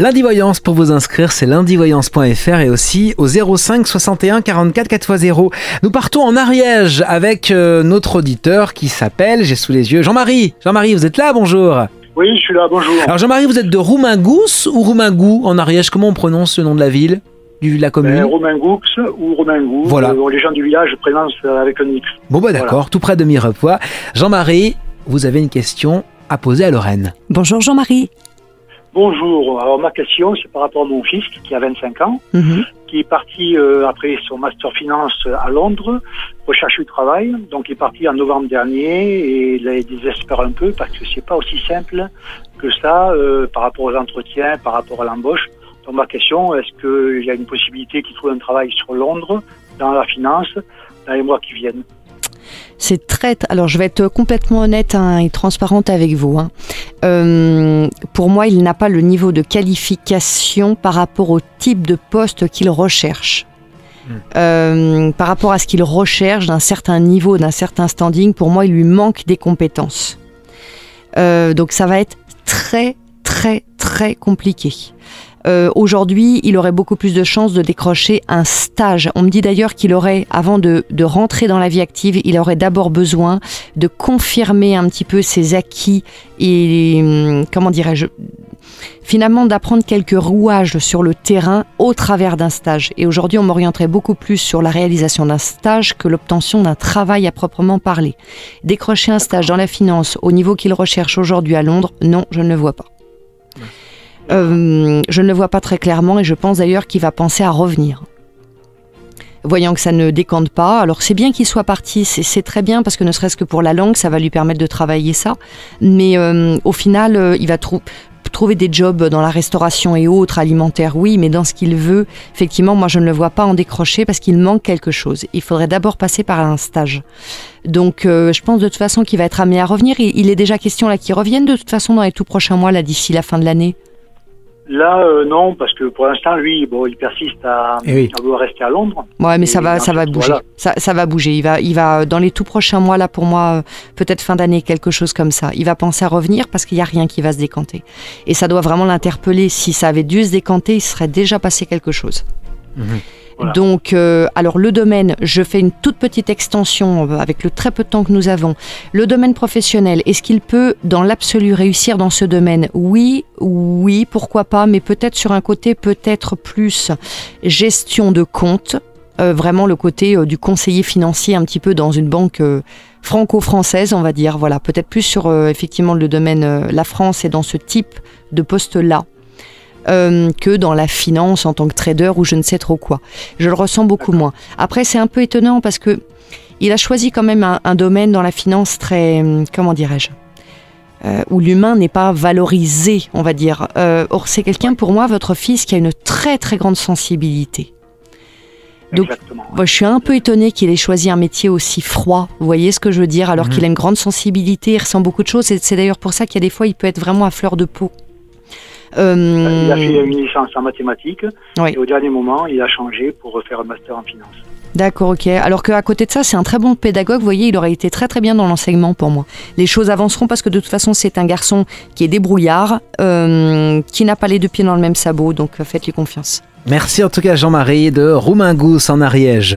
Lundi Voyance, pour vous inscrire, c'est lundivoyance.fr et aussi au 05 61 44 4x0. Nous partons en Ariège avec notre auditeur qui s'appelle, j'ai sous les yeux, Jean-Marie. Jean-Marie, vous êtes là, bonjour. Oui, je suis là, bonjour. Alors Jean-Marie, vous êtes de Roumingous ou Roumingous en Ariège? Comment on prononce le nom de la ville, de la commune? Roumingous ou Roumingous. Voilà. Les gens du village prononcent avec un X. Bon bah d'accord, voilà. Tout près de Mirepoix. Jean-Marie, vous avez une question à poser à Lorraine. Bonjour Jean-Marie. Bonjour, alors ma question c'est par rapport à mon fils qui a 25 ans, qui est parti après son master finance à Londres, recherche du travail, donc il est parti en novembre dernier et il désespère un peu parce que c'est pas aussi simple que ça par rapport aux entretiens, par rapport à l'embauche. Donc ma question, est-ce qu'il y a une possibilité qu'il trouve un travail sur Londres, dans la finance, dans les mois qui viennent? C'est très... Alors, je vais être complètement honnête et transparente avec vous. Pour moi, il n'a pas le niveau de qualification par rapport au type de poste qu'il recherche. Par rapport à ce qu'il recherche d'un certain niveau, d'un certain standing, pour moi, il lui manque des compétences. Donc, ça va être très, très, très compliqué. Aujourd'hui, il aurait beaucoup plus de chances de décrocher un stage. On me dit d'ailleurs qu'il aurait, avant de rentrer dans la vie active, il aurait d'abord besoin de confirmer un petit peu ses acquis et, comment dirais-je, finalement d'apprendre quelques rouages sur le terrain au travers d'un stage. Et aujourd'hui, on m'orienterait beaucoup plus sur la réalisation d'un stage que l'obtention d'un travail à proprement parler. Décrocher un stage dans la finance au niveau qu'il recherche aujourd'hui à Londres, non, je ne le vois pas. Je ne le vois pas très clairement et je pense d'ailleurs qu'il va penser à revenir. Voyant que ça ne décante pas, alors c'est bien qu'il soit parti, c'est très bien parce que ne serait-ce que pour la langue, ça va lui permettre de travailler ça. Mais au final, il va trouver des jobs dans la restauration et autres, alimentaires, oui, mais dans ce qu'il veut, effectivement, moi je ne le vois pas en décrocher parce qu'il manque quelque chose. Il faudrait d'abord passer par un stage. Donc je pense de toute façon qu'il va être amené à revenir. Il est déjà question là qu'il revienne de toute façon dans les tout prochains mois, là d'ici la fin de l'année. Là, non, parce que pour l'instant, lui, bon, il persiste à vouloir rester à Londres. Ouais, mais ça va bouger. Voilà. Ça va bouger. Il va, dans les tout prochains mois, là, pour moi, peut-être fin d'année, quelque chose comme ça. Il va penser à revenir parce qu'il n'y a rien qui va se décanter. Et ça doit vraiment l'interpeller. Si ça avait dû se décanter, il serait déjà passé quelque chose. Voilà. Donc, alors le domaine, je fais une toute petite extension avec le très peu de temps que nous avons. Le domaine professionnel, est-ce qu'il peut dans l'absolu réussir dans ce domaine? Oui, pourquoi pas, mais peut-être sur un côté peut-être plus gestion de compte, vraiment le côté du conseiller financier un petit peu dans une banque franco-française, on va dire. Voilà, peut-être plus sur effectivement le domaine la France et dans ce type de poste-là. Que dans la finance en tant que trader ou je ne sais trop quoi. Je le ressens beaucoup moins. Après, c'est un peu étonnant parce que il a choisi quand même un domaine dans la finance très, comment dirais-je, où l'humain n'est pas valorisé, on va dire. Or, c'est quelqu'un, pour moi, votre fils, qui a une très très grande sensibilité. Donc, moi, je suis un peu étonnée qu'il ait choisi un métier aussi froid, vous voyez ce que je veux dire, alors qu'il a une grande sensibilité, il ressent beaucoup de choses, et c'est d'ailleurs pour ça qu'il y a des fois, il peut être vraiment à fleur de peau. Il a fait une licence en mathématiques et au dernier moment, il a changé pour refaire un master en finance. D'accord, ok. Alors qu'à côté de ça, c'est un très bon pédagogue. Vous voyez, il aurait été très très bien dans l'enseignement pour moi. Les choses avanceront parce que de toute façon, c'est un garçon qui est débrouillard, qui n'a pas les deux pieds dans le même sabot, donc faites-lui confiance. Merci en tout cas Jean-Marie de Roumingous en Ariège.